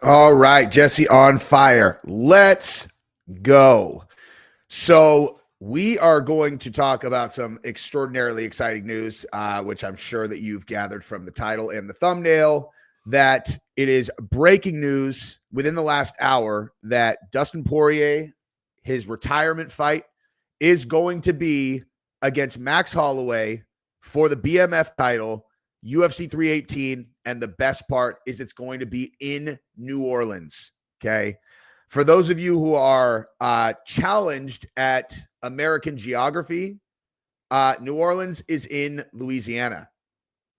All right, Jesse on fire. Let's go. So we are going to talk about some extraordinarily exciting news, which I'm sure that you've gathered from the title and the thumbnail, that it is breaking news within the last hour that Dustin Poirier, his retirement fight, is going to be against Max Holloway for the BMF title, UFC 318. And the best part is it's going to be in New Orleans. Okay. For those of you who are challenged at American geography, New Orleans is in Louisiana.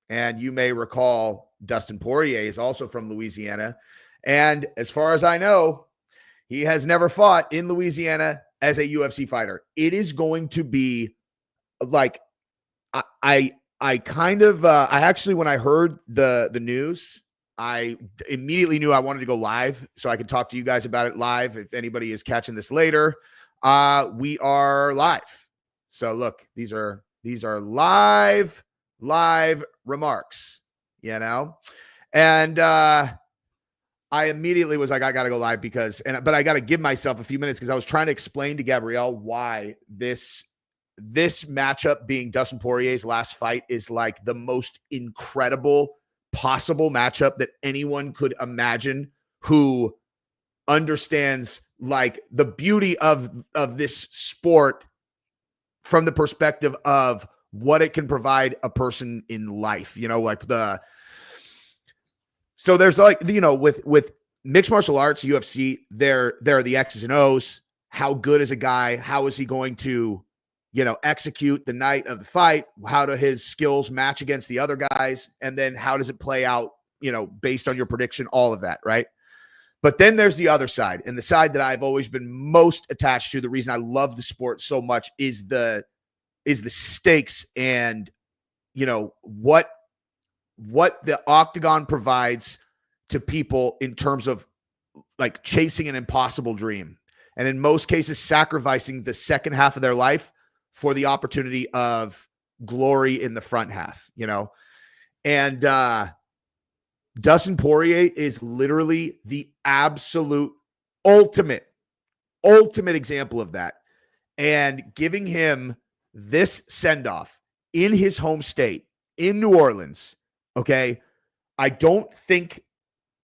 And you may recall Dustin Poirier is also from Louisiana. And as far as I know, he has never fought in Louisiana as a UFC fighter. It is going to be like, I actually, when I heard the news, I immediately knew I wanted to go live so I could talk to you guys about it live. If anybody is catching this later, we are live. So look, these are live remarks, and I immediately was like, I got to go live but I got to give myself a few minutes because I was trying to explain to Gabrielle why this matchup being Dustin Poirier's last fight is like the most incredible possible matchup that anyone could imagine who understands like the beauty of this sport from the perspective of what it can provide a person in life, so there's with mixed martial arts, UFC, there are the X's and O's. How good is a guy? How is he going to execute the night of the fight? How do his skills match against the other guys? And then how does it play out, based on your prediction, all of that, right? But then there's the other side. And the side that I've always been most attached to, the reason I love the sport so much is the stakes and, what the octagon provides to people in terms of like chasing an impossible dream. And in most cases, sacrificing the second half of their life for the opportunity of glory in the front half, and Dustin Poirier is literally the absolute ultimate example of that. And giving him this send-off in his home state, in New Orleans, okay, I don't think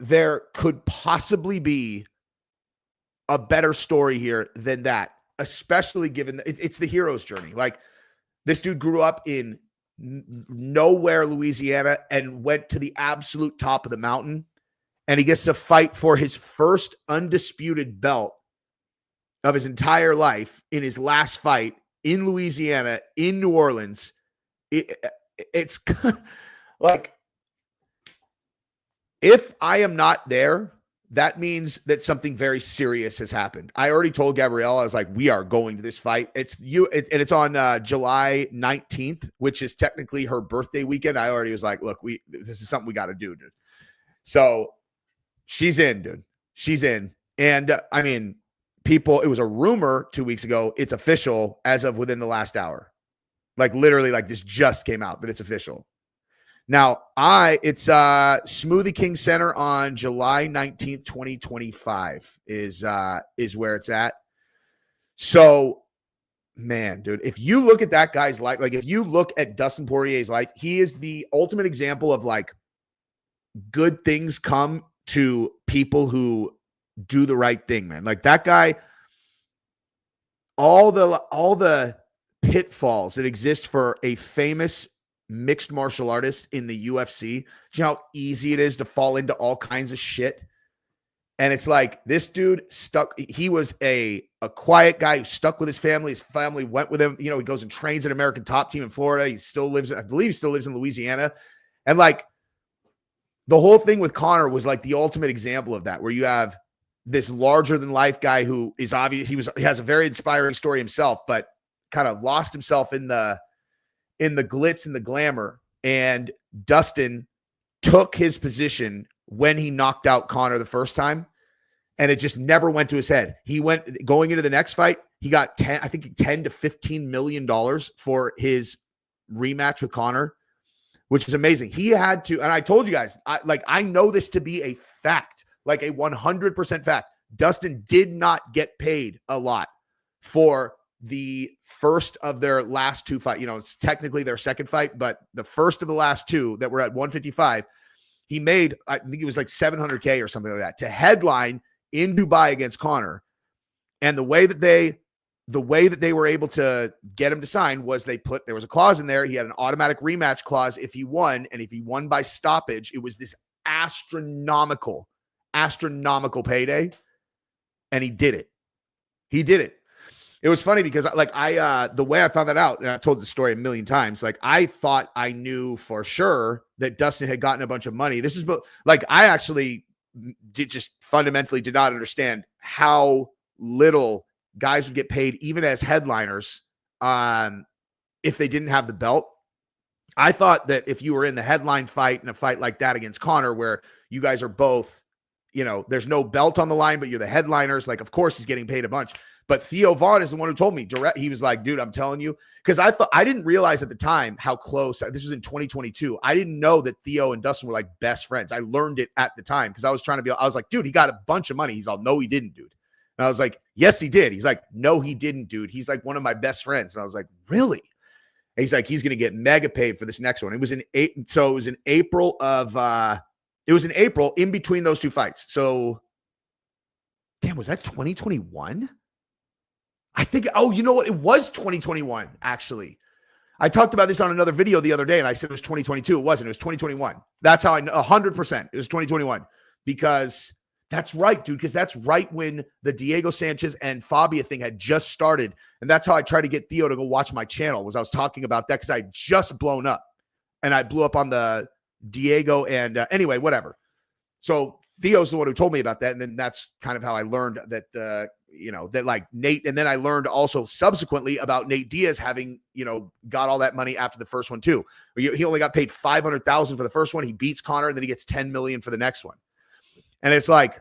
there could possibly be a better story here than that. Especially given it's the hero's journey. Like, this dude grew up in nowhere, Louisiana, and went to the absolute top of the mountain. And he gets to fight for his first undisputed belt of his entire life in his last fight in Louisiana, in New Orleans. It's like, if I am not there, that means that something very serious has happened. I already told Gabrielle, I was like, we are going to this fight. It's on July 19th, which is technically her birthday weekend. I already was like, look, this is something we got to do, dude. So she's in, dude. She's in. And I mean, people, it was a rumor 2 weeks ago. It's official as of within the last hour. Like, literally, like, this just came out that it's official. Now, it's Smoothie King Center on July 19th, 2025 is where it's at. So, man, dude, if you look at that guy's life, like if you look at Dustin Poirier's life, he is the ultimate example of like good things come to people who do the right thing, man. Like that guy, all the pitfalls that exist for a famous mixed martial artist in the UFC. Do you know how easy it is to fall into all kinds of shit? And it's like, this dude he was a quiet guy who stuck with his family. His family went with him. He goes and trains an American top team in Florida. I believe he still lives in Louisiana. And like, the whole thing with Conor was like the ultimate example of that, where you have this larger than life guy who is obvious. He has a very inspiring story himself, but kind of lost himself in the glitz and the glamour. And Dustin took his position when he knocked out Conor the first time, and it just never went to his head. He went going into the next fight. He got $10 to $15 million for his rematch with Conor, which is amazing. He had to, and I told you guys, I know this to be a fact. like a 100% fact. Dustin did not get paid a lot for the first of their last two fights. It's technically their second fight, but the first of the last two that were at 155, he made, I think it was like $700K or something like that to headline in Dubai against Conor. And the way that they were able to get him to sign was there was a clause in there. He had an automatic rematch clause if he won. And if he won by stoppage, it was this astronomical payday. And he did it. It was funny because the way I found that out, and I've told the story a million times, like I thought I knew for sure that Dustin had gotten a bunch of money. This is like, I actually fundamentally did not understand how little guys would get paid even as headliners if they didn't have the belt. I thought that if you were in the headline fight in a fight like that against Conor, where you guys are both, there's no belt on the line, but you're the headliners, like, of course he's getting paid a bunch. But Theo Vaughn is the one who told me direct. He was like, dude, I'm telling you, because I didn't realize at the time how close. This was in 2022. I didn't know that Theo and Dustin were like best friends. I learned it at the time because I was like, dude, he got a bunch of money. He's all, no, he didn't, dude. And I was like, yes, he did. He's like, no, he didn't, dude. He's like one of my best friends. And I was like, really? And he's like, he's going to get mega paid for this next one. It was in April in between those two fights. So, damn, was that 2021? I think, you know what? It was 2021, actually. I talked about this on another video the other day, and I said it was 2022. It wasn't. It was 2021. That's how I know, 100%. It was 2021. Because that's right, dude, because that's right when the Diego Sanchez and Fabia thing had just started. And that's how I tried to get Theo to go watch my channel, was I was talking about that because I had just blown up. And I blew up on the Diego and anyway, whatever. So Theo's the one who told me about that. And then that's kind of how I learned that, that like Nate. And then I learned also subsequently about Nate Diaz having, got all that money after the first one too. He only got paid $500,000 for the first one. He beats Conor and then he gets $10 million for the next one. And it's like,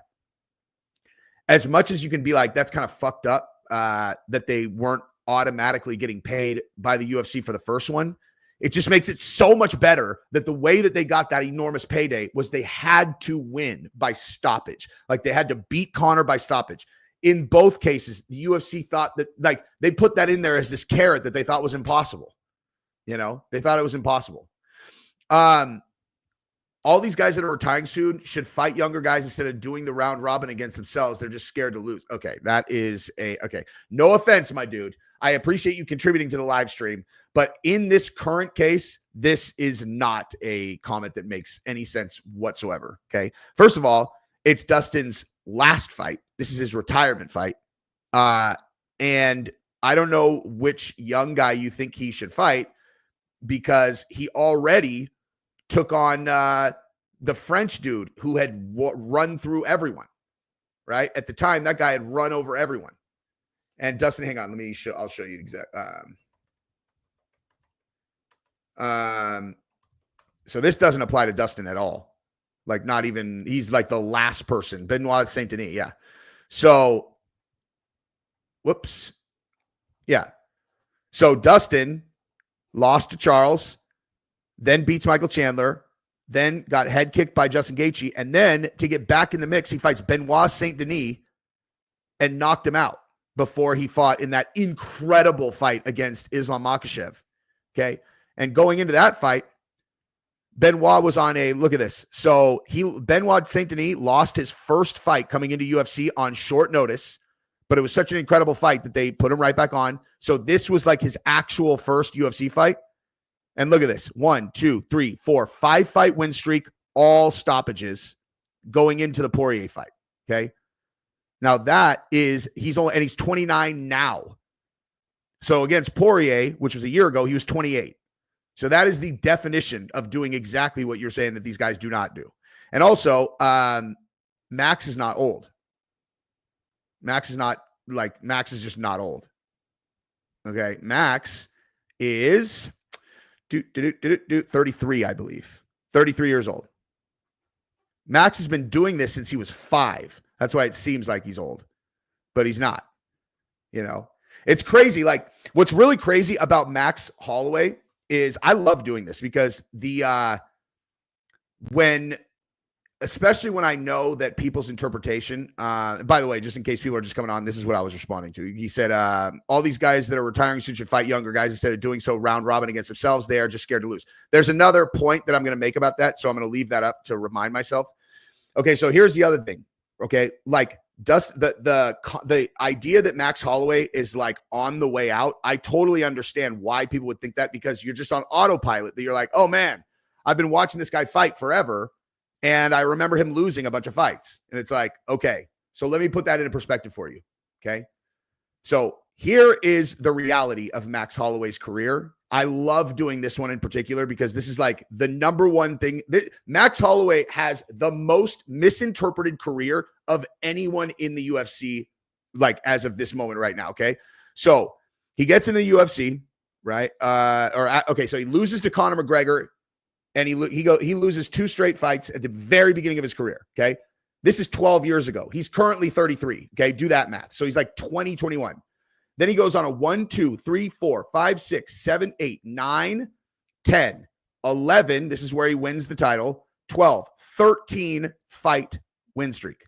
as much as you can be like, that's kind of fucked up that they weren't automatically getting paid by the UFC for the first one. It just makes it so much better that the way that they got that enormous payday was they had to win by stoppage. Like they had to beat Conor by stoppage. In both cases, the UFC thought that, like, they put that in there as this carrot that they thought was impossible. They thought it was impossible. All these guys that are retiring soon should fight younger guys instead of doing the round robin against themselves. They're just scared to lose. Okay, that is okay. No offense, my dude. I appreciate you contributing to the live stream, but in this current case, this is not a comment that makes any sense whatsoever. Okay. First of all, it's Dustin's last fight. This is his retirement fight. And I don't know which young guy you think he should fight because he already took on the French dude who had run through everyone, right? At the time, that guy had run over everyone. And Dustin, hang on, I'll show you exact. So this doesn't apply to Dustin at all. Like not even, he's like the last person. Benoit Saint Denis, yeah. So, whoops. Yeah. So Dustin lost to Charles, then beats Michael Chandler, then got head kicked by Justin Gaethje, and then to get back in the mix, he fights Benoit Saint Denis and knocked him out before he fought in that incredible fight against Islam Makhachev. Okay. And going into that fight, Benoit was on look at this. So Benoit Saint Denis lost his first fight coming into UFC on short notice, but it was such an incredible fight that they put him right back on. So this was like his actual first UFC fight. And look at this. 1, 2, 3, 4, 5 fight win streak, all stoppages going into the Poirier fight. Okay. Now he's 29 now. So against Poirier, which was a year ago, he was 28. So that is the definition of doing exactly what you're saying that these guys do not do. And also, Max is not old. Max is just not old. Okay. Max is 33, I believe. 33 years old. Max has been doing this since he was 5. That's why it seems like he's old, but he's not. It's crazy. Like what's really crazy about Max Holloway is I love doing this because when especially when I know that people's interpretation, by the way, just in case people are just coming on, this is what I was responding to. He said, all these guys that are retiring soon should fight younger guys instead of doing so round robin against themselves. They are just scared to lose. There's another point that I'm going to make about that. So I'm going to leave that up to remind myself. Okay. So here's the other thing. Okay. Like does the idea that Max Holloway is like on the way out. I totally understand why people would think that, because you're just on autopilot that you're like, oh man, I've been watching this guy fight forever. And I remember him losing a bunch of fights. And it's like, okay, so let me put that into perspective for you. Okay. So here is the reality of Max Holloway's career. I love doing this one in particular because this is like the number one thing. Max Holloway has the most misinterpreted career of anyone in the UFC, like as of this moment right now. Okay. So he gets in the UFC, right? So he loses to Conor McGregor. And he loses 2 straight fights at the very beginning of his career, okay? This is 12 years ago. He's currently 33, okay? Do that math. So he's like 20, 21. Then he goes on a 1, 2, 3, 4, 5, 6, 7, 8, 9, 10, 11. This is where he wins the title. 12, 13 fight win streak,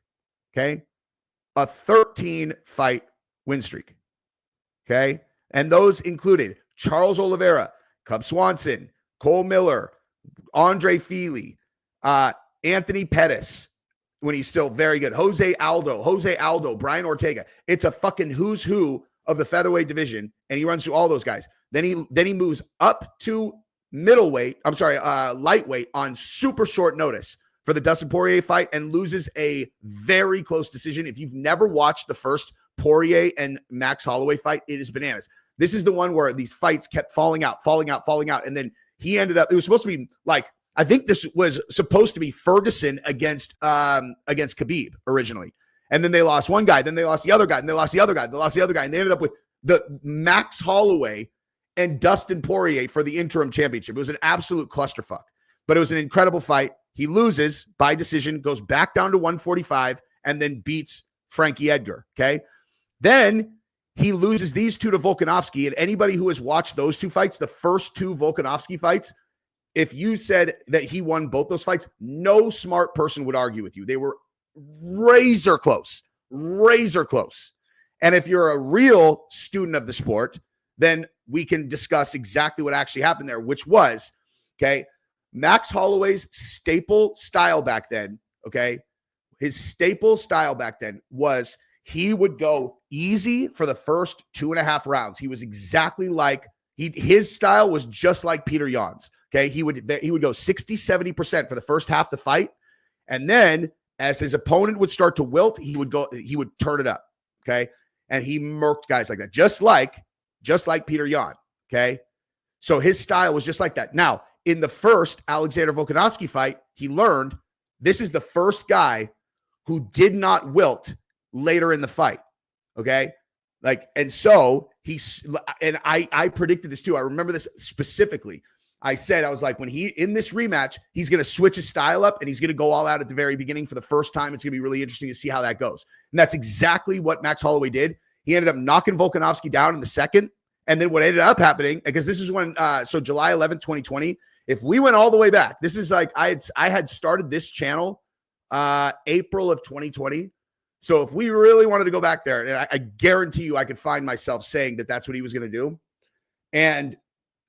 okay? A 13 fight win streak, okay? And those included Charles Oliveira, Cub Swanson, Cole Miller, Andre Fili, Anthony Pettis, when he's still very good, Jose Aldo, Brian Ortega. It's a fucking who's who of the featherweight division, and he runs through all those guys. Then he moves up to lightweight on super short notice for the Dustin Poirier fight and loses a very close decision. If you've never watched the first Poirier and Max Holloway fight, it is bananas. This is the one where these fights kept falling out, and then he ended up, it was supposed to be like, I think this was supposed to be Ferguson against Khabib originally. And then they lost one guy, then they lost the other guy, and they lost the other guy, and they ended up with the Max Holloway and Dustin Poirier for the interim championship. It was an absolute clusterfuck, but it was an incredible fight. He loses by decision, goes back down to 145, and then beats Frankie Edgar, okay? Then he loses these 2 to Volkanovski, and anybody who has watched those 2 fights, the first 2 Volkanovski fights, if you said that he won both those fights, no smart person would argue with you. They were razor close. And if you're a real student of the sport, then we can discuss exactly what actually happened there, which was, okay, Max Holloway's staple style back then, okay, his staple style back then was he would go easy for the first 2.5 rounds. He was exactly like, his style was just like Peter Yan's. Okay. He would go 60, 70% for the first half of the fight. And then as his opponent would start to wilt, he would turn it up. Okay. And he murked guys like that, just like Peter Yan. Okay. So his style was just like that. Now, in the first Alexander Volkanovski fight, he learned this is the first guy who did not wilt later in the fight. Okay. And so I predicted this too. I remember this specifically. I was like, when in this rematch, he's going to switch his style up and he's going to go all out at the very beginning for the first time. It's going to be really interesting to see how that goes. And that's exactly what Max Holloway did. He ended up knocking Volkanovski down in the second. And then what ended up happening, because this is when, so July 11th, 2020, if we went all the way back, this is like, I had started this channel April of 2020. So if we really wanted to go back there, and I guarantee you I could find myself saying that that's what he was going to do. And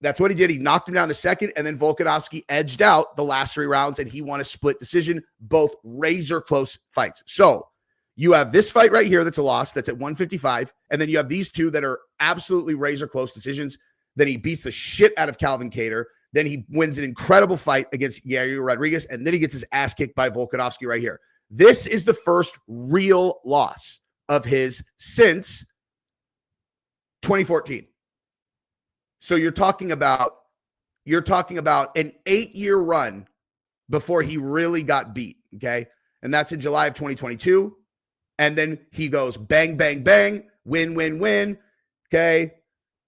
that's what he did. He knocked him down the second, and then Volkanovski edged out the last 3 rounds, and he won a split decision, both razor close fights. So you have this fight right here that's a loss, that's at 155, and then you have these 2 that are absolutely razor close decisions. Then he beats the shit out of Calvin Kattar. Then he wins an incredible fight against Yair Rodriguez, and then he gets his ass kicked by Volkanovski right here. This is the first real loss of his since 2014. So you're talking about an 8-year run before he really got beat, okay? And that's in July of 2022. And then he goes bang, bang, bang, win, win, win, okay?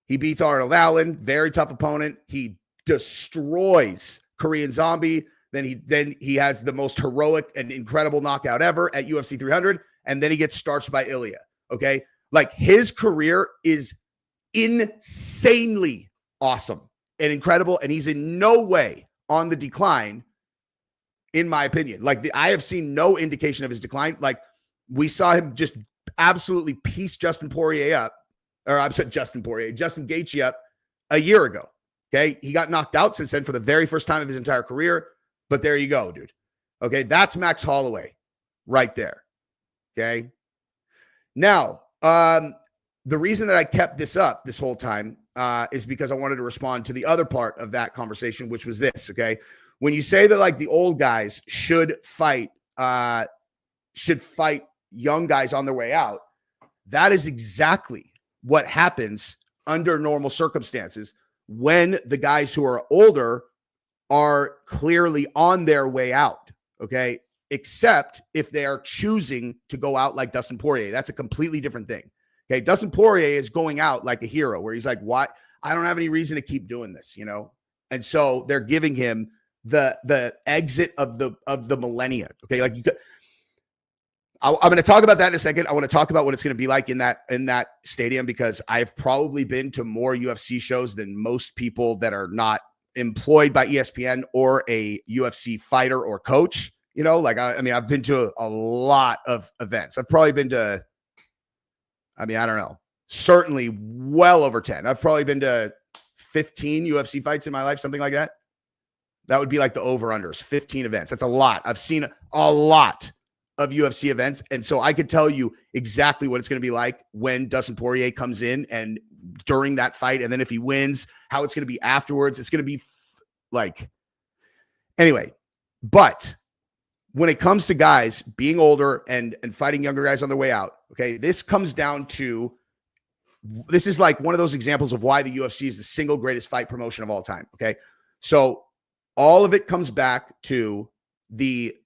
He beats Arnold Allen, very tough opponent. He destroys Korean Zombie. Then he has the most heroic and incredible knockout ever at UFC 300. And then he gets starched by Ilya, okay? Like, his career is insanely awesome and incredible, and he's in no way on the decline in my opinion. Like I have seen no indication of his decline. Like we saw him just absolutely piece Justin Poirier up, or I'm sorry, Justin Gaethje up a year ago. Okay. He got knocked out since then for the very first time of his entire career. But there you go, dude. Okay. That's Max Holloway right there. Okay. Now, the reason that I kept this up this whole time is because I wanted to respond to the other part of that conversation, which was this. Okay. When you say that like the old guys should fight young guys on their way out, that is exactly what happens under normal circumstances when the guys who are older are clearly on their way out, okay? Except if they are choosing to go out like Dustin Poirier. That's a completely different thing, okay? Dustin Poirier is going out like a hero where he's like, why? I don't have any reason to keep doing this, you know? And so they're giving him the exit of the millennia, okay? Like you could, I'm going to talk about that in a second. I want to talk about what it's going to be like in that stadium, because I've probably been to more UFC shows than most people that are not employed by ESPN or a UFC fighter or coach. You know, like I mean, I've been to a lot of events. I've probably been to, I mean, I don't know, certainly well over 10. I've probably been to 15 UFC fights in my life, something like that. That would be like the over-unders, 15 events. That's a lot. I've seen a lot of UFC events. And so I could tell you exactly what it's going to be like when Dustin Poirier comes in and during that fight. And then if he wins, how it's going to be afterwards. It's going to be like, anyway, but when it comes to guys being older and fighting younger guys on their way out, okay, this comes down to, this is like one of those examples of why the UFC is the single greatest fight promotion of all time. Okay. So all of it comes back to the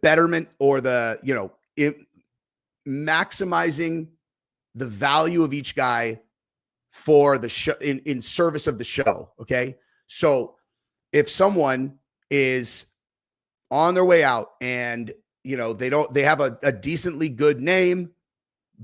betterment or the, you know, maximizing the value of each guy for the show in service of the show. Okay. So if someone is on their way out and, you know, they have a decently good name,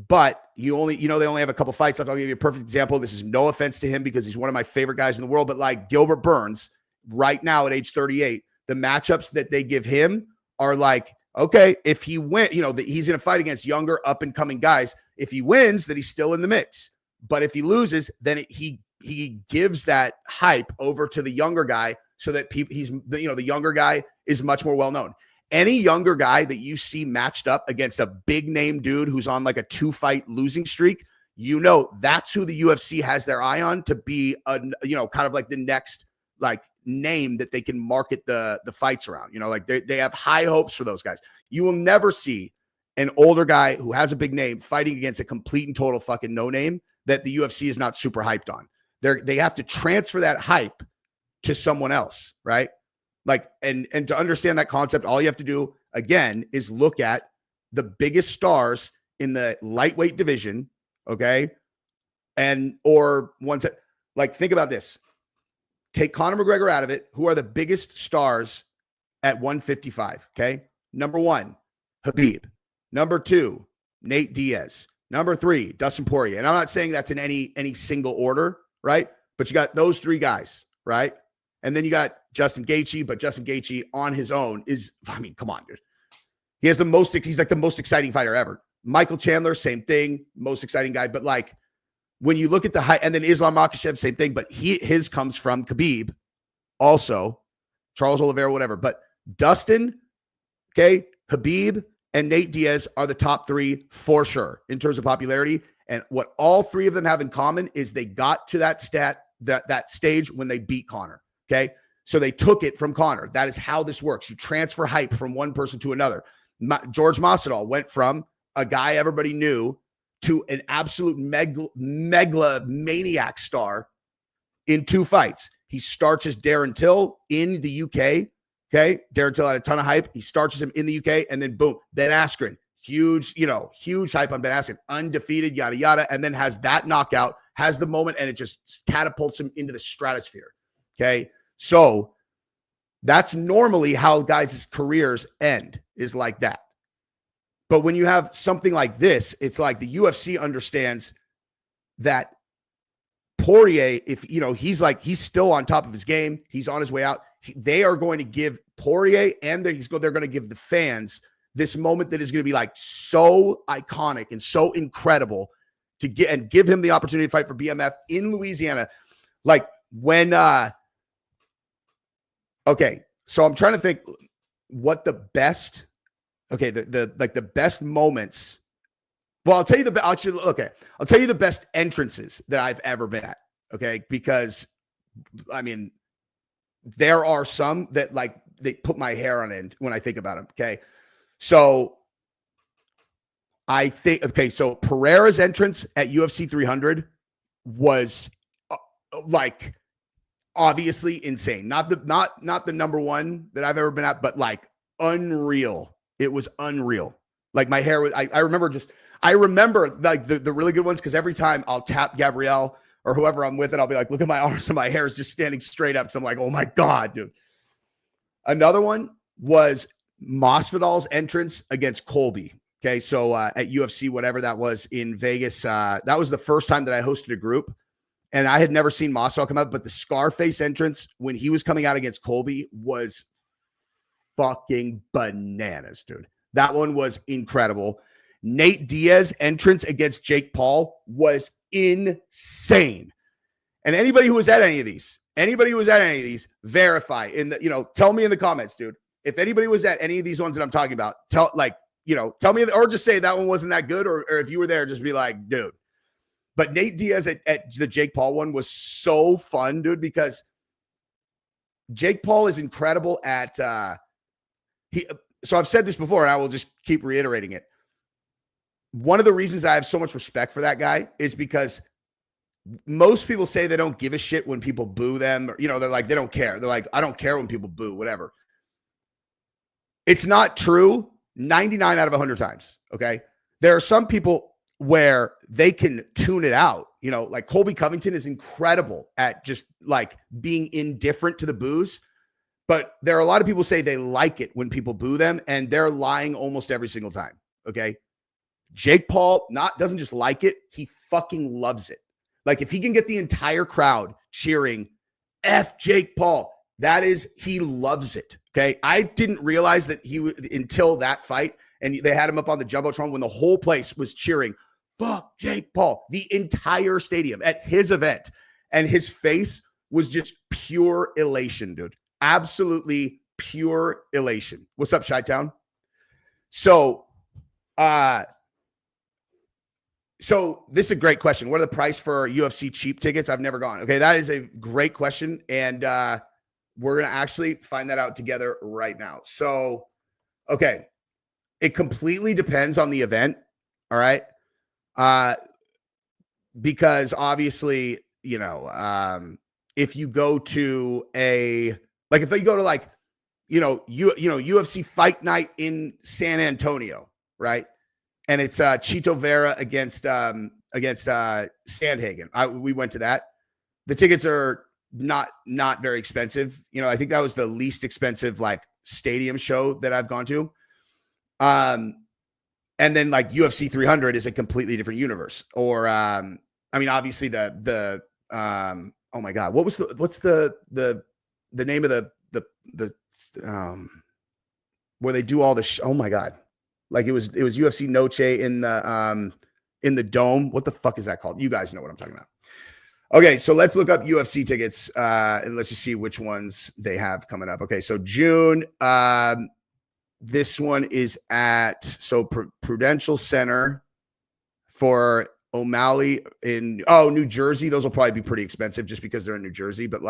but they only have a couple fights left. I'll give you a perfect example. This is no offense to him because he's one of my favorite guys in the world, but like Gilbert Burns right now at age 38, the matchups that they give him are like, okay, if he wins, you know, he's going to fight against younger up and coming guys. If he wins, then he's still in the mix. But if he loses, then he gives that hype over to the younger guy so that the younger guy is much more well known. Any younger guy that you see matched up against a big name dude who's on like a 2-fight losing streak, you know, that's who the UFC has their eye on to be kind of like the next like name that they can market the fights around. You know, like they have high hopes for those guys. You will never see an older guy who has a big name fighting against a complete and total fucking no name that the UFC is not super hyped on. They have to transfer that hype to someone else, right? Like, and to understand that concept, all you have to do again is look at the biggest stars in the lightweight division, okay? Or ones that, like, think about this. Take Conor McGregor out of it. Who are the biggest stars at 155? Okay. Number 1, Khabib. Number 2, Nate Diaz. Number 3, Dustin Poirier. And I'm not saying that's in any single order, right? But you got those 3 guys, right? And then you got Justin Gaethje, but Justin Gaethje on his own is, I mean, come on, dude. He's like the most exciting fighter ever. Michael Chandler, same thing, most exciting guy. But like, when you look at the height, and then Islam Makhachev, same thing, but his comes from Khabib, also Charles Oliveira, whatever. But Dustin, okay, Khabib, and Nate Diaz are the top 3 for sure in terms of popularity. And what all 3 of them have in common is they got to that stage when they beat Conor. Okay, so they took it from Conor. That is how this works. You transfer hype from one person to another. George Masvidal went from a guy everybody knew to an absolute megalomaniac star in 2 fights. He starches Darren Till in the UK. Okay. Darren Till had a ton of hype. He starches him in the UK, and then boom, Ben Askren, huge hype on Ben Askren, undefeated, yada, yada. And then has that knockout, has the moment, and it just catapults him into the stratosphere. Okay. So that's normally how guys' careers end, is like that. But when you have something like this, it's like the UFC understands that Poirier, if, you know, he's still on top of his game, he's on his way out. they are going to give Poirier and they're going to give the fans this moment that is going to be like so iconic and so incredible to get and give him the opportunity to fight for BMF in Louisiana. Like when, okay, so I'm trying to think what the best, okay, the best moments. Well, I'll tell you I'll tell you the best entrances that I've ever been at. Okay, because I mean, there are some that like they put my hair on end when I think about them. Okay, so I think so Pereira's entrance at UFC 300 was like obviously insane. Not the number one that I've ever been at, but like unreal. It was unreal. Like my hair was. I remember like the really good ones because every time I'll tap Gabrielle or whoever I'm with, and I'll be like, look at my arms and my hair is just standing straight up. So I'm like, oh my God, dude. Another one was Masvidal's entrance against Colby. Okay, so at UFC, whatever that was in Vegas, that was the first time that I hosted a group, and I had never seen Masvidal come out, but the Scarface entrance when he was coming out against Colby was fucking bananas, dude. That one was incredible. Nate Diaz entrance against Jake Paul was insane. And anybody who was at any of these, verify in the, tell me in the comments, dude. If anybody was at any of these ones that I'm talking about, tell me, or just say that one wasn't that good, or if you were there, just be like, dude. But Nate Diaz at the Jake Paul one was so fun, dude, because Jake Paul is incredible at so I've said this before, and I will just keep reiterating it. One of the reasons I have so much respect for that guy is because most people say they don't give a shit when people boo them. Or, they're like, they don't care. They're like, I don't care when people boo, whatever. It's not true 99 out of 100 times, okay? There are some people where they can tune it out. Like Colby Covington is incredible at just like being indifferent to the boos. But there are a lot of people say they like it when people boo them, and they're lying almost every single time, okay? Jake Paul doesn't just like it, he fucking loves it. Like if he can get the entire crowd cheering F Jake Paul, he loves it. Okay. I didn't realize that until that fight, and they had him up on the Jumbotron when the whole place was cheering, fuck Jake Paul, the entire stadium at his event. And his face was just pure elation, dude. Absolutely pure elation. What's up, Chi-Town? So this is a great question. What are the price for UFC cheap tickets? I've never gone. Okay, that is a great question. And we're going to actually find that out together right now. So, okay, it completely depends on the event. All right. Because obviously, if you go to if you go to like, UFC fight night in San Antonio, right? And it's Chito Vera against Sandhagen. We went to that. The tickets are not very expensive. I think that was the least expensive like stadium show that I've gone to. And then like UFC 300 is a completely different universe. Or obviously the oh my God, what's the name of the where they do all the oh my God. Like it was UFC Noche in the Dome. What the fuck is that called? You guys know what I'm talking about. Okay, so let's look up UFC tickets and let's just see which ones they have coming up. Okay, so June, this one is at Prudential Center for O'Malley in New Jersey. Those will probably be pretty expensive just because they're in New Jersey. But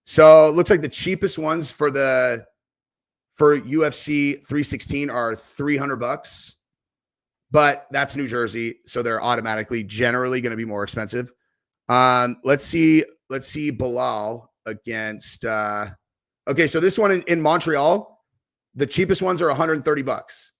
so it looks like the cheapest ones for UFC 316 are $300, but that's New Jersey, so they're automatically generally going to be more expensive. Let's see Bilal against okay, so this one in Montreal, the cheapest ones are $130.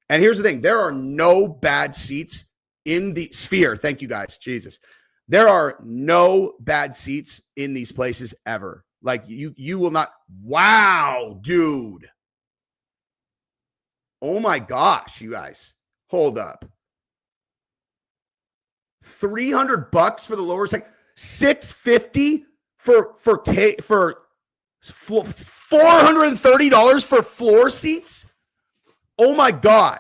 And here's the thing, there are no bad seats in the Sphere. Thank you guys. Jesus. There are no bad seats in these places ever. Like you will not. Wow, dude. Oh my gosh, you guys. Hold up. $300 for the lower section. $650 for $430 for floor seats? Oh my God.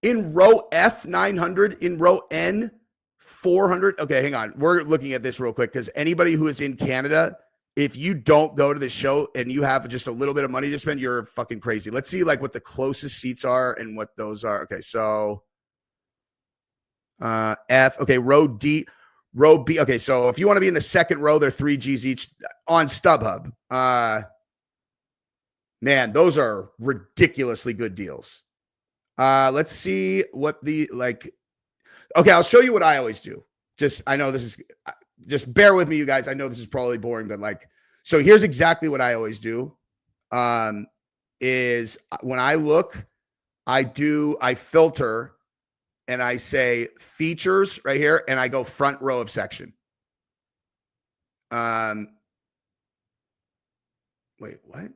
In row F, 900. In row N, 400. Okay, hang on. We're looking at this real quick because anybody who is in Canada, if you don't go to the show and you have just a little bit of money to spend, you're fucking crazy. Let's see like what the closest seats are and what those are. Okay, so F. Okay, row D, row B. Okay, so if you want to be in the second row, they're 3 G's each on StubHub. Man, those are ridiculously good deals. Let's see what the like. Okay, I'll show you what I always do. I know this is, just bear with me, you guys. I know this is probably boring, but like, so here's exactly what I always do. Is when I look, I filter and I say features right here, and I go front row of section. Wait, what?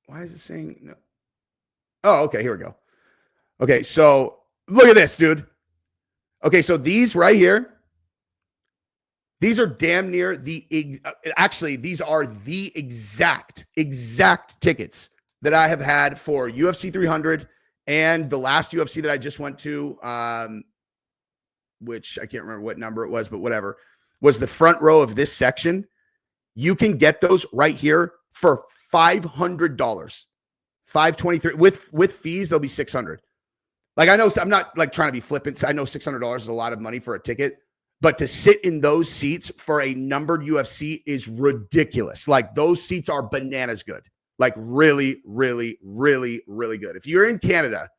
Why is it saying no? Oh, okay, here we go. Okay, so look at this, dude. Okay, so these right here, these are damn near actually, these are the exact tickets that I have had for UFC 300 and the last UFC that I just went to, which I can't remember what number it was, but whatever, was the front row of this section. You can get those right here for $500. 523 with fees, they'll be 600. Like, I know I'm not like trying to be flippant. I know $600 is a lot of money for a ticket, but to sit in those seats for a numbered UFC is ridiculous. Like, those seats are bananas good. Like, really, really, really, really good. If you're in Canada,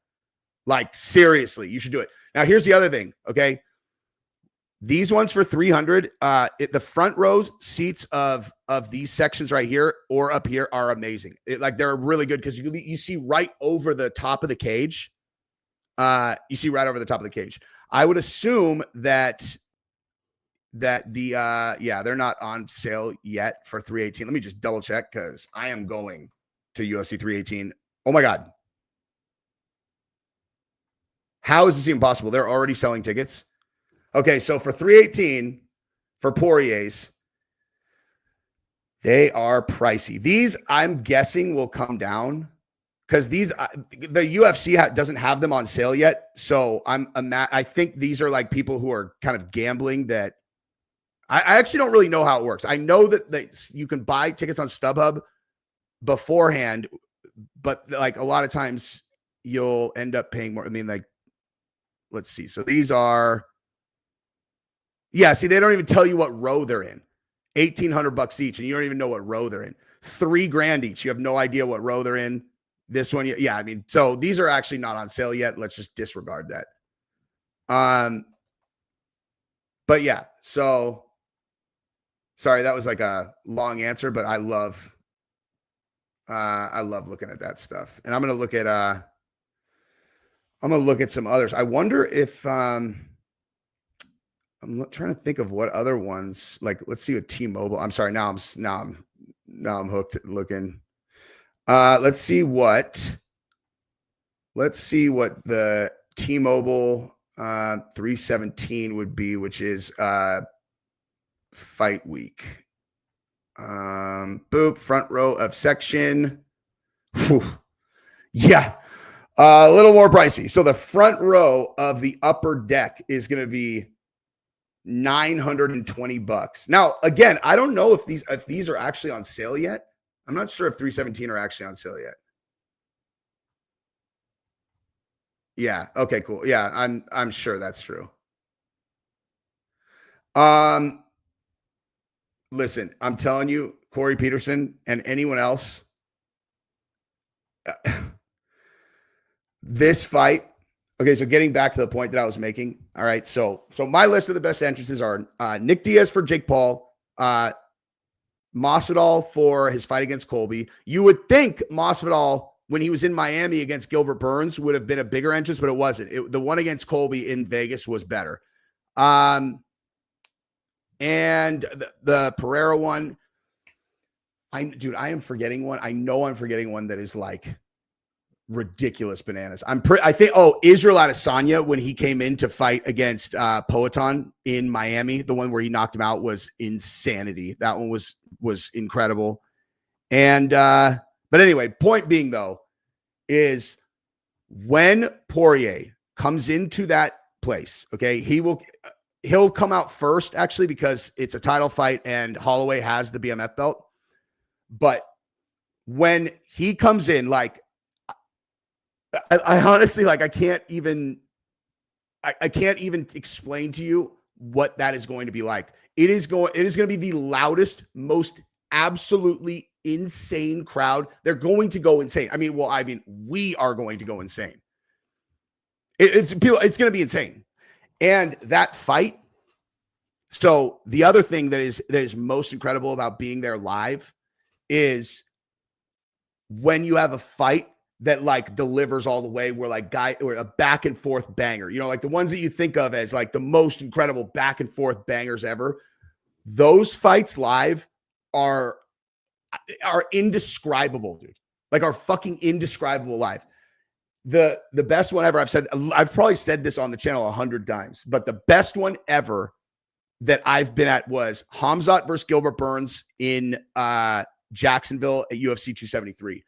like, seriously, you should do it. Now, here's the other thing, okay? These ones for 300, the front rows seats of these sections right here or up here are amazing. They're really good because you see right over the top of the cage. You see right over the top of the cage. I would assume that the they're not on sale yet for 318. Let me just double check because I am going to UFC 318. Oh my God. How is this even possible? They're already selling tickets. Okay, so for 318 for Poiriers, they are pricey. These, I'm guessing, will come down because the UFC doesn't have them on sale yet. So I think these are like people who are kind of gambling that. I actually don't really know how it works. I know that you can buy tickets on StubHub beforehand, but like a lot of times you'll end up paying more. I mean, like, let's see. So these are, see, they don't even tell you what row they're in. $1,800 each, and you don't even know what row they're in. $3,000 each. You have no idea what row they're in. This one, I mean, so these are actually not on sale yet. Let's just disregard that. But yeah, so sorry, that was like a long answer, but I love looking at that stuff. And I'm gonna look at some others. I wonder if I'm trying to think of what other ones, like, let's see what T-Mobile. I'm sorry, now I'm hooked looking. Let's see what the T-Mobile 317 would be, which is fight week. Boop, front row of section. Whew. Yeah. A little more pricey. So the front row of the upper deck is going to be $920. Now, again, I don't know if these are actually on sale yet. I'm not sure if 317 are actually on sale yet. Yeah. Okay, cool. Yeah, I'm sure that's true. Listen, I'm telling you, Corey Peterson and anyone else, this fight. Okay, so getting back to the point that I was making. All right, so my list of the best entrances are Nick Diaz for Jake Paul, Masvidal for his fight against Colby. You would think Masvidal, when he was in Miami against Gilbert Burns, would have been a bigger entrance, but it wasn't. The one against Colby in Vegas was better. And the Pereira one, I am forgetting one. I know I'm forgetting one that is like ridiculous bananas. I think Israel Adesanya, when he came in to fight against Poatan in Miami, the one where he knocked him out, was insanity. That one was incredible. And but anyway, point being though, is when Poirier comes into that place, okay, he'll come out first actually because it's a title fight and Holloway has the BMF belt. But when he comes in, like, I honestly, like, I can't even explain to you what that is going to be like. It is going to be the loudest, most absolutely insane crowd. They're going to go insane. We are going to go insane. It's going to be insane. And that fight. So the other thing that is most incredible about being there live is when you have a fight that like delivers all the way, where like or a back and forth banger, you know, like the ones that you think of as like the most incredible back and forth bangers ever. Those fights live are indescribable, dude. Like, are fucking indescribable live. The best one ever, I've probably said this on the channel 100 times, but the best one ever that I've been at was Hamzat versus Gilbert Burns in Jacksonville at UFC 273.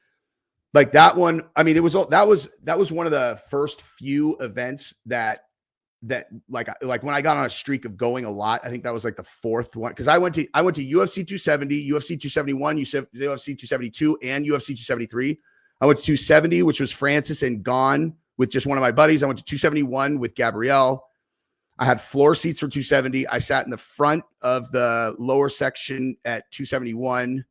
Like that one, I mean, that was one of the first few events that like when I got on a streak of going a lot. I think that was like the fourth one, because I went to UFC 270, UFC 271, UFC 272, and UFC 273. I went to 270, which was Francis and Gone with just one of my buddies. I went to 271 with Gabrielle. I had floor seats for 270. I sat in the front of the lower section at 271.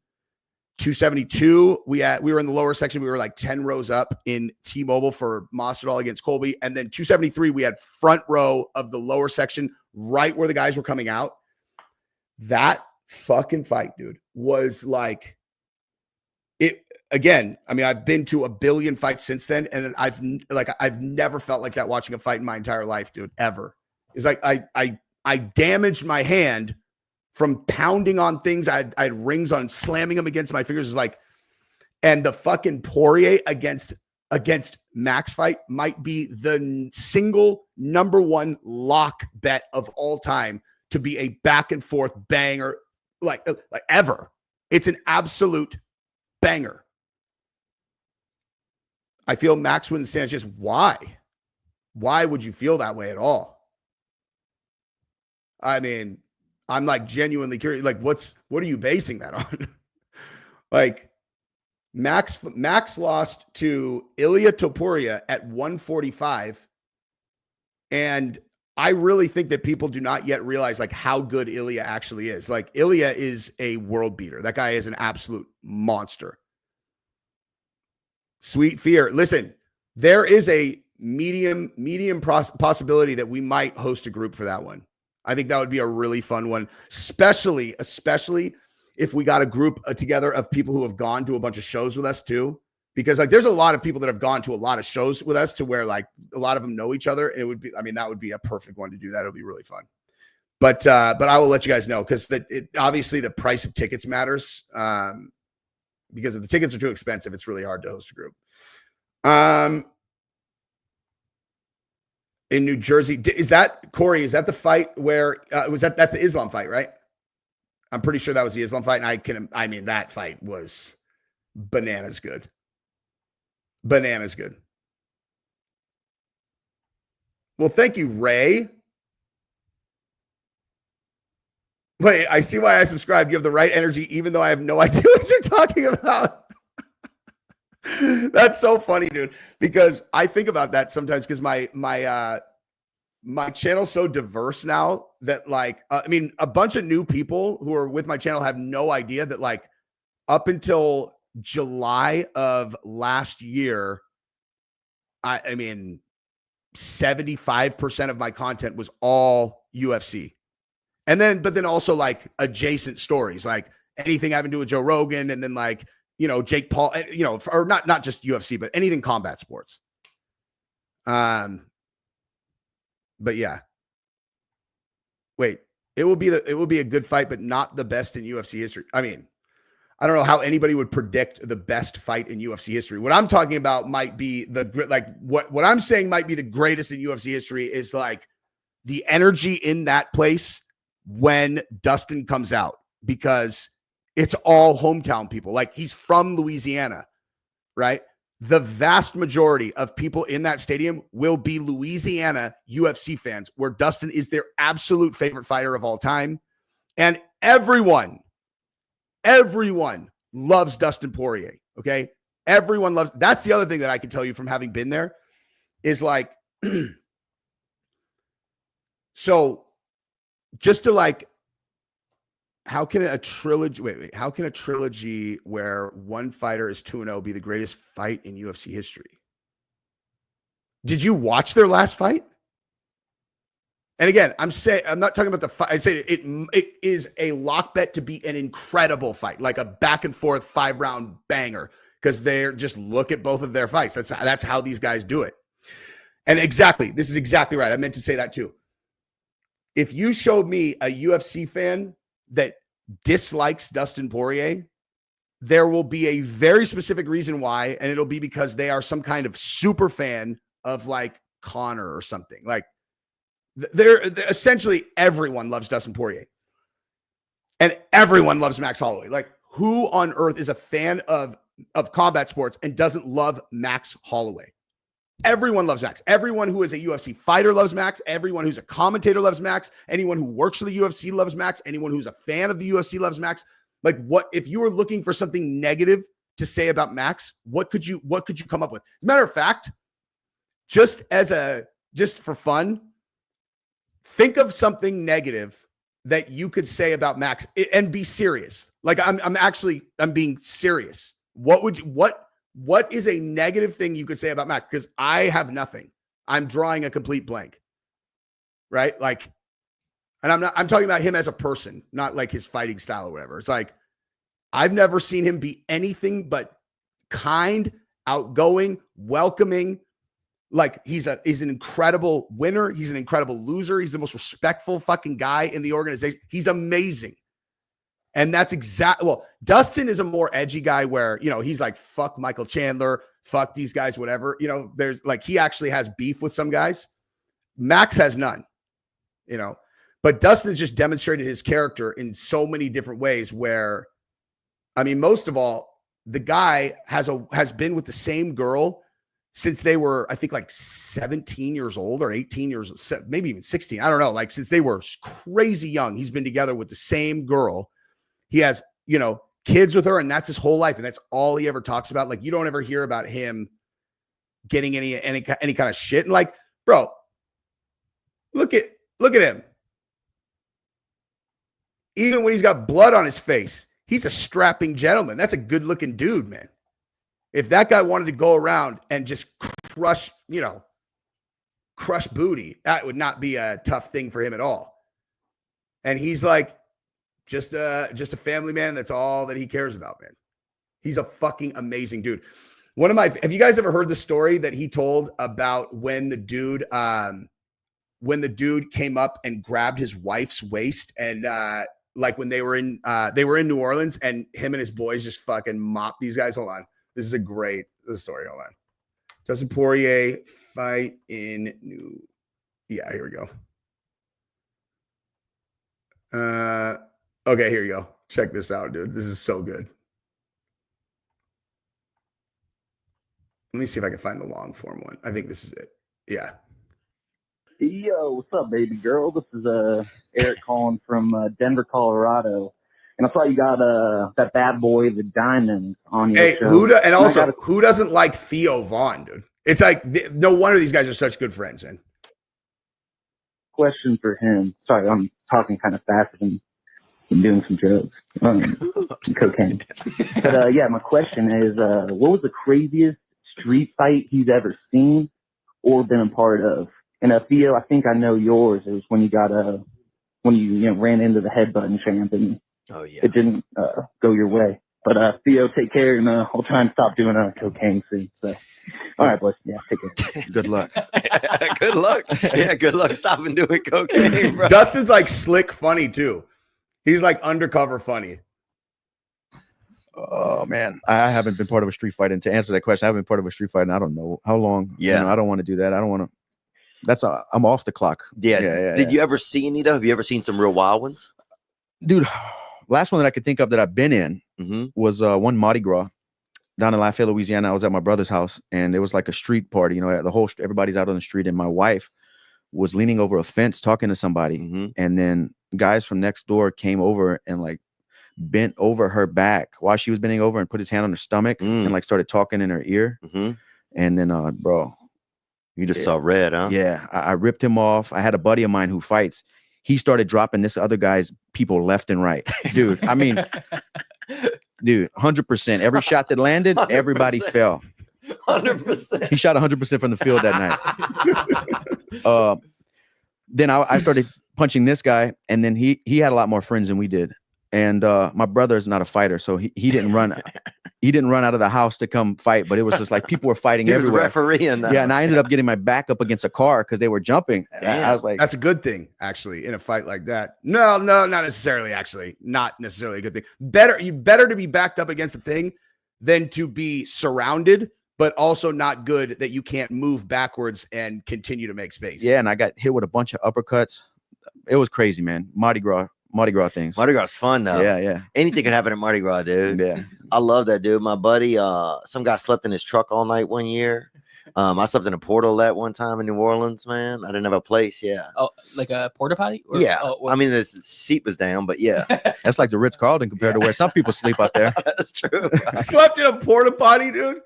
272, we were in the lower section. We were like 10 rows up in T-Mobile for Masvidal against Colby. And then 273, we had front row of the lower section, right where the guys were coming out. That fucking fight, dude, was like it again. I mean, I've been to a billion fights since then, and I've never felt like that watching a fight in my entire life, dude, ever. It's like I damaged my hand from pounding on things. I had rings on, slamming them against my fingers. Is like, and the fucking Poirier against Max fight might be the single number one lock bet of all time to be a back and forth banger, like ever. It's an absolute banger. I feel Max wouldn't stand. Just why? Why would you feel that way at all? I mean, I'm like genuinely curious. Like, what are you basing that on? Like, Max lost to Ilia Topuria at 145. And I really think that people do not yet realize like how good Ilia actually is. Like, Ilia is a world beater. That guy is an absolute monster. Sweet Fear. Listen, there is a medium possibility that we might host a group for that one. I think that would be a really fun one, especially if we got a group together of people who have gone to a bunch of shows with us too. Because like, there's a lot of people that have gone to a lot of shows with us to where like a lot of them know each other. And it would be, I mean, that would be a perfect one to do that. It would be really fun. But I will let you guys know, because obviously the price of tickets matters. Because if the tickets are too expensive, it's really hard to host a group. In New Jersey, is that Corey? Is that the fight where that's the Islam fight, right? I'm pretty sure that was the Islam fight, and that fight was bananas good. Bananas good. Well, thank you, Ray. Wait, I see why I subscribed. You have the right energy, even though I have no idea what you're talking about. That's so funny, dude, because I think about that sometimes, because my channel's so diverse now that like, I mean, a bunch of new people who are with my channel have no idea that like up until July of last year, I mean, 75% of my content was all UFC. But then also like adjacent stories, like anything having to do with Joe Rogan, and then like, you know, Jake Paul, you know, or not just UFC, but anything combat sports. But yeah. Wait, it will be a good fight, but not the best in UFC history. I mean, I don't know how anybody would predict the best fight in UFC history. What I'm talking about might be what I'm saying might be the greatest in UFC history is like the energy in that place when Dustin comes out, because it's all hometown people. Like, he's from Louisiana, right? The vast majority of people in that stadium will be Louisiana UFC fans, where Dustin is their absolute favorite fighter of all time. And everyone loves Dustin Poirier. Okay. Everyone loves. That's the other thing that I can tell you from having been there is like, so just to like, how can a trilogy, how can a trilogy where one fighter is 2-0 be the greatest fight in UFC history? Did you watch their last fight? And again, I'm not talking about the fight. I say it is a lock bet to be an incredible fight, like a back and forth 5-round banger, because they're just look at both of their fights. That's how these guys do it. And exactly, this is exactly right. I meant to say that too. If you showed me a UFC fan that dislikes Dustin Poirier, there will be a very specific reason why, and it'll be because they are some kind of super fan of like Connor or something. Like, they're essentially everyone loves Dustin Poirier, and everyone loves Max Holloway. Like, who on earth is a fan of combat sports and doesn't love Max Holloway? Everyone loves Max. Everyone who is a UFC fighter loves Max. Everyone who's a commentator loves Max. Anyone who works for the UFC loves Max. Anyone who's a fan of the UFC loves Max. Like, what if you were looking for something negative to say about Max? What could you come up with? As a matter of fact, just for fun, think of something negative that you could say about Max and be serious. Like, I'm being serious. What is a negative thing you could say about Max? Because I have nothing. I'm drawing a complete blank. Right? Like, and I'm talking about him as a person, not like his fighting style or whatever. It's like, I've never seen him be anything but kind, outgoing, welcoming. Like, he's an incredible winner. He's an incredible loser. He's the most respectful fucking guy in the organization. He's amazing. And that's well, Dustin is a more edgy guy where, he's like, fuck Michael Chandler, fuck these guys, whatever. There's like, he actually has beef with some guys. Max has none, but Dustin's just demonstrated his character in so many different ways where, I mean, most of all, the guy has been with the same girl since they were, I think, like 17 years old or 18 years, maybe even 16. I don't know. Like, since they were crazy young, he's been together with the same girl. He has, kids with her, and that's his whole life. And that's all he ever talks about. Like, you don't ever hear about him getting any kind of shit. And like, bro, look at him. Even when he's got blood on his face, he's a strapping gentleman. That's a good looking dude, man. If that guy wanted to go around and just crush booty, that would not be a tough thing for him at all. And he's like, just a family man. That's all that he cares about, man. He's a fucking amazing dude. Have you guys ever heard the story that he told about when the dude came up and grabbed his wife's waist and, like when they were in New Orleans and him and his boys just fucking mopped these guys? Hold on. This is a great story. Hold on. Dustin Poirier fight in New. Yeah, here we go. Okay, here you go. Check this out, dude. This is so good. Let me see if I can find the long form one. I think this is it. Yeah. Yo, what's up, baby girl? This is Eric calling from Denver, Colorado. And I saw you got that bad boy, the Diamond, on your show. Who doesn't like Theo Vaughn, dude? It's like, no wonder these guys are such good friends, man. Question for him. Sorry, I'm talking kind of fast and doing some drugs, cocaine. But yeah, my question is, what was the craziest street fight he's ever seen or been a part of? And Theo, I think I know yours. It was when you got when you ran into the headbutting champ and it didn't go your way. But Theo, take care, and I'll try and stop doing cocaine soon. So, all right, boys. Yeah, take care. Good luck. Good luck. Yeah, good luck stopping doing cocaine, bro. Dustin's like slick funny too. He's like undercover funny. Oh man, I haven't been part of a street fight. And to answer that question, I haven't been part of a street fight, and I don't know how long. Yeah. I don't want to do that. I don't want to. I'm off the clock. Yeah. Did you ever see any though? Have you ever seen some real wild ones? Dude, last one that I could think of that I've been in was one Mardi Gras down in Lafayette, Louisiana. I was at my brother's house, and it was like a street party. Everybody's out on the street, and my wife was leaning over a fence talking to somebody, and then guys from next door came over and like bent over her back while she was bending over and put his hand on her stomach and like started talking in her ear. And then, bro, you just saw red, huh? Yeah, I ripped him off. I had a buddy of mine who fights. He started dropping this other guy's people left and right. Dude, I mean, dude, 100%. Every shot that landed, 100%. Everybody fell. 100%. He shot 100% from the field that night. Then I started punching this guy, and then he had a lot more friends than we did. And my brother is not a fighter, so he didn't run. He didn't run out of the house to come fight, but it was just like people were fighting he everywhere. Was refereeing that. Yeah, and I ended up getting my back up against a car because they were jumping. I was like, that's a good thing, actually, in a fight like that. No, not necessarily. Actually, not necessarily a good thing. Better to be backed up against a thing than to be surrounded, but also not good that you can't move backwards and continue to make space. Yeah, and I got hit with a bunch of uppercuts. It was crazy, man. Mardi Gras things. Mardi Gras is fun though. Yeah. Anything can happen at Mardi Gras, dude. Yeah. I love that, dude. My buddy, some guy slept in his truck all night one year. I slept in a portal that one time in New Orleans, man. I didn't have a place. Yeah. Oh, like a porta potty? Yeah. I mean, the seat was down, but yeah. That's like the Ritz-Carlton compared to where some people sleep out there. That's true. Slept in a porta potty, dude.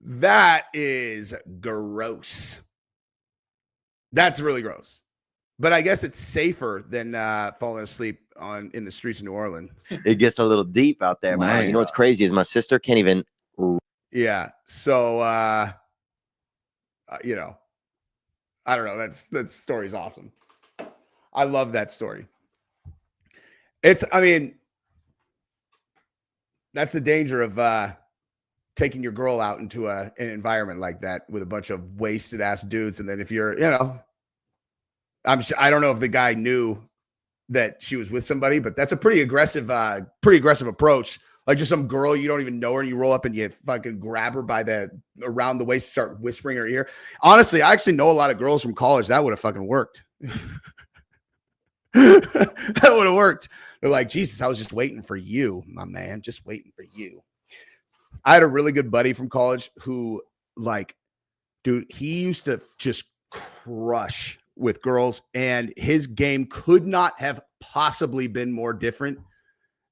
That is gross. That's really gross. But I guess it's safer than falling asleep in the streets of New Orleans. It gets a little deep out there, man. You know what's crazy is my sister can't even. Yeah. So, I don't know. That story's awesome. I love that story. That's the danger of taking your girl out into an environment like that with a bunch of wasted ass dudes. And then if you're, I don't know if the guy knew that she was with somebody, but that's a pretty aggressive approach. Like just some girl, you don't even know her, and you roll up and you fucking grab her by around the waist, start whispering her ear. Honestly, I actually know a lot of girls from college that would have fucking worked. That would have worked. They're like, Jesus, I was just waiting for you, my man, just waiting for you. I had a really good buddy from college who, like, dude, he used to just crush with girls, and his game could not have possibly been more different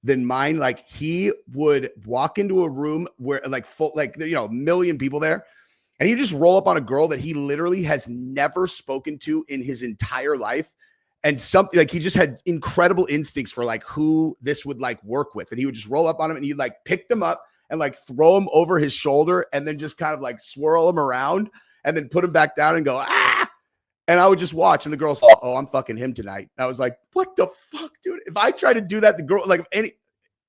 than mine. Like, he would walk into a room where a million people there, and he'd just roll up on a girl that he literally has never spoken to in his entire life. And something like he just had incredible instincts for like who this would like work with. And he would just roll up on him and he'd like pick them up and like throw him over his shoulder and then just kind of like swirl him around and then put him back down and go, ah. And I would just watch, and the girls, oh, I'm fucking him tonight. And I was like, what the fuck, dude? If I try to do that, the girl, like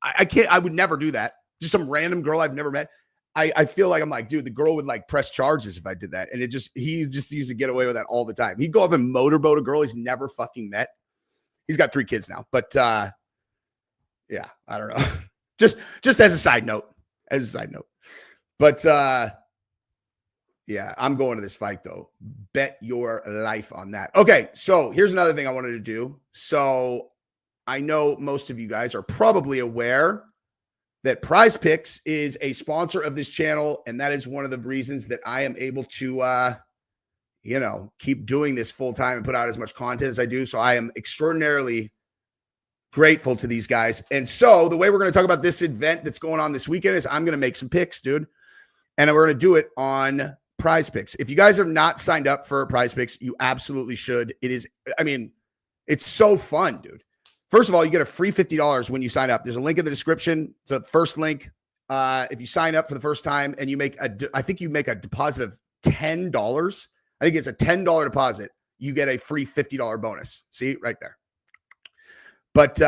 I can't, I would never do that. Just some random girl I've never met. I feel like I'm like, dude, the girl would like press charges if I did that. And he just used to get away with that all the time. He'd go up and motorboat a girl he's never fucking met. He's got 3 kids now, but yeah, I don't know. just as a side note, but yeah, I'm going to this fight though. Bet your life on that. Okay. So here's another thing I wanted to do. So I know most of you guys are probably aware that Prize Picks is a sponsor of this channel. And that is one of the reasons that I am able to, keep doing this full time and put out as much content as I do. So I am extraordinarily grateful to these guys. And so the way we're going to talk about this event that's going on this weekend is I'm going to make some picks, dude. And we're going to do it on Prize Picks. If you guys are not signed up for Prize Picks, you absolutely should. It's so fun, dude. First of all, you get a free $50 when you sign up. There's a link in the description. It's the first link. If you sign up for the first time and you make I think you make a deposit of $10. I think it's a $10 deposit. You get a free $50 bonus. See right there. But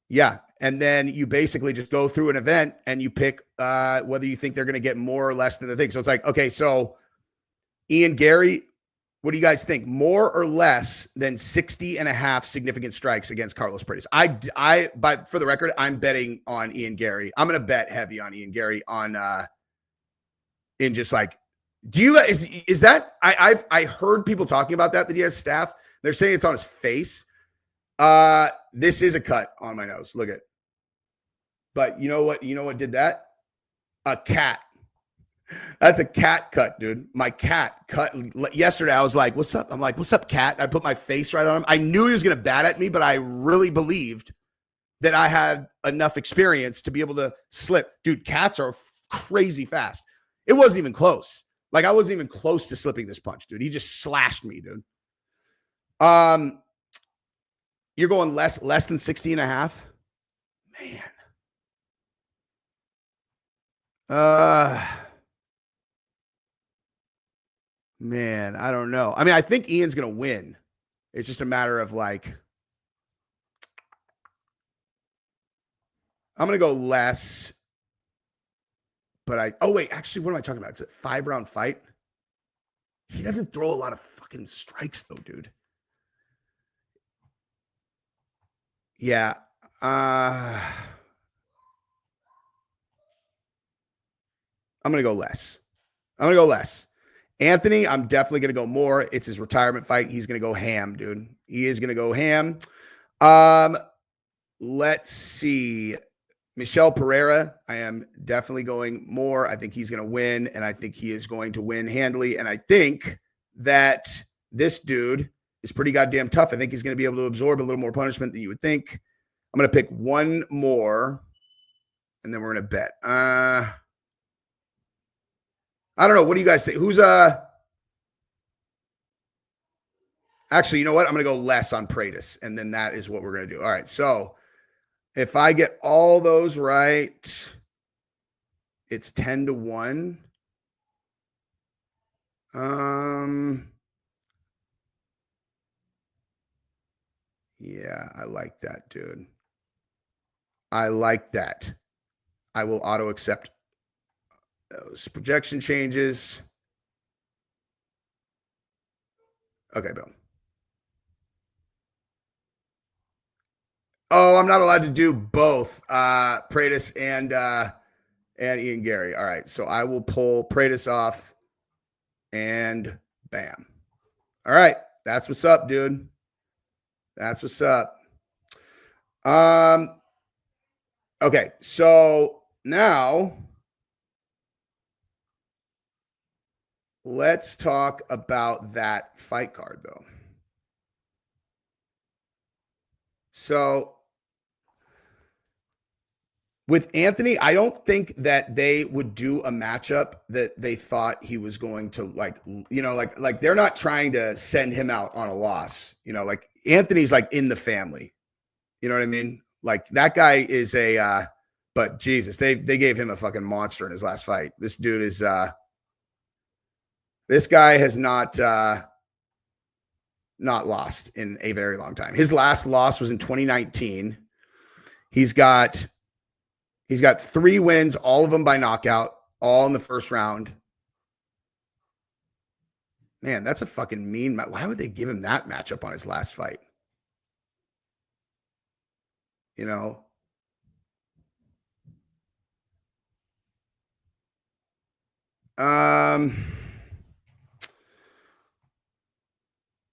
yeah. And then you basically just go through an event and you pick whether you think they're going to get more or less than the thing. So it's like, okay, so Ian Gary, What do you guys think? More or less than 60.5 significant strikes against Carlos Paredes? But for the record, I'm betting on Ian Gary. I'm going to bet heavy on Ian Gary in just like, do you guys, is that, I heard people talking about that he has staph. They're saying it's on his face. This is a cut on my nose. Look at, but you know what did that? A cat. That's a cat cut, dude. My cat cut yesterday. I was like, what's up? I'm like, what's up, cat? I put my face right on him. I knew he was going to bat at me, but I really believed that I had enough experience to be able to slip. Dude, cats are crazy fast. It wasn't even close. Like, I wasn't even close to slipping this punch, dude. He just slashed me, dude. You're going less than 60.5? Man. Man, I don't know. I mean, I think Ian's going to win. It's just a matter of like, I'm going to go less, but oh wait, actually, what am I talking about? It's a 5-round fight. He doesn't throw a lot of fucking strikes though, dude. Yeah. I'm going to go less. Anthony, I'm definitely going to go more. It's his retirement fight. He's going to go ham, dude. He is going to go ham. Let's see. Michel Pereira, I am definitely going more. I think he's going to win, and I think he is going to win handily. And I think that this dude is pretty goddamn tough. I think he's going to be able to absorb a little more punishment than you would think. I'm going to pick one more, and then we're going to bet. I don't know. What do you guys think? Who's actually, you know what? I'm going to go less on Paredes, and then that is what we're going to do. All right. So if I get all those right, it's 10-1. Yeah, I like that, dude. I like that. I will auto accept those projection changes. Okay, boom. Oh, I'm not allowed to do both Paredes and Ian Gary. All right, so I will pull Paredes off, and bam. All right, that's what's up, dude. That's what's up. Okay, so now let's talk about that fight card, though. So with Anthony, I don't think that they would do a matchup that they thought he was going to like they're not trying to send him out on a loss. Like Anthony's like in the family. You know what I mean? Like that guy is but Jesus, they gave him a fucking monster in his last fight. This dude is this guy has not lost in a very long time. His last loss was in 2019. He's got 3 wins, all of them by knockout, all in the first round. Man, that's a fucking mean match. Why would they give him that matchup on his last fight?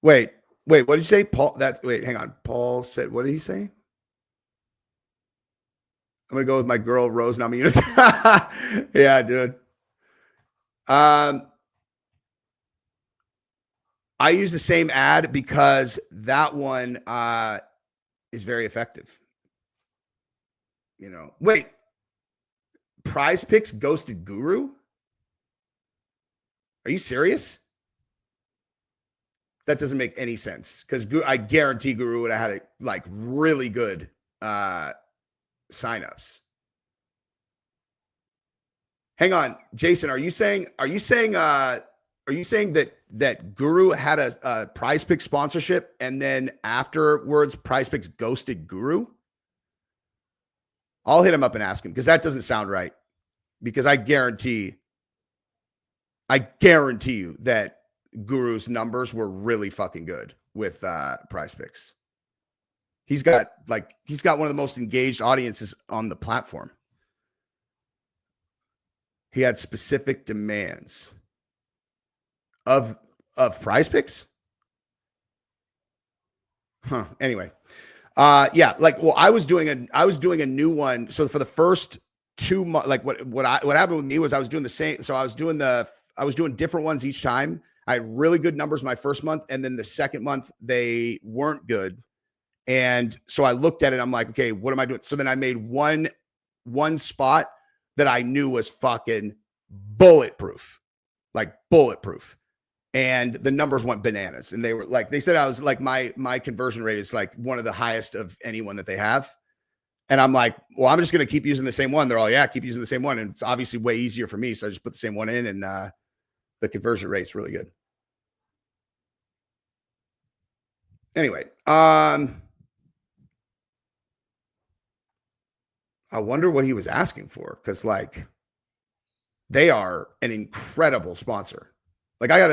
Wait, what did you say? Paul, hang on. Paul said, what did he say? I'm going to go with my girl, Rose Namajunas. Yeah, dude. I use the same ad because that one is very effective. Wait, Prize Picks ghosted Guru? Are you serious? That doesn't make any sense because I guarantee Guru would have had like really good signups. Hang on, Jason. Are you saying that Guru had a Prize Picks sponsorship and then afterwards Prize Picks ghosted Guru? I'll hit him up and ask him because that doesn't sound right. Because I guarantee you that Guru's numbers were really fucking good with Prize Picks. He's got one of the most engaged audiences on the platform. He had specific demands of Prize Picks. Huh. Anyway. Yeah, like, well, I was doing a new one. So for the first 2 months, like what happened with me was I was doing the same. So I was doing different ones each time. I had really good numbers my first month, and then the second month they weren't good. And so I looked at it. I'm like, okay, what am I doing? So then I made one spot that I knew was fucking bulletproof, like bulletproof. And the numbers went bananas. And they said I was like, my conversion rate is like one of the highest of anyone that they have. And I'm like, well, I'm just going to keep using the same one. They're all, yeah, keep using the same one. And it's obviously way easier for me. So I just put the same one in, and the conversion rate's really good. Anyway, I wonder what he was asking for, because like they are an incredible sponsor. Like I had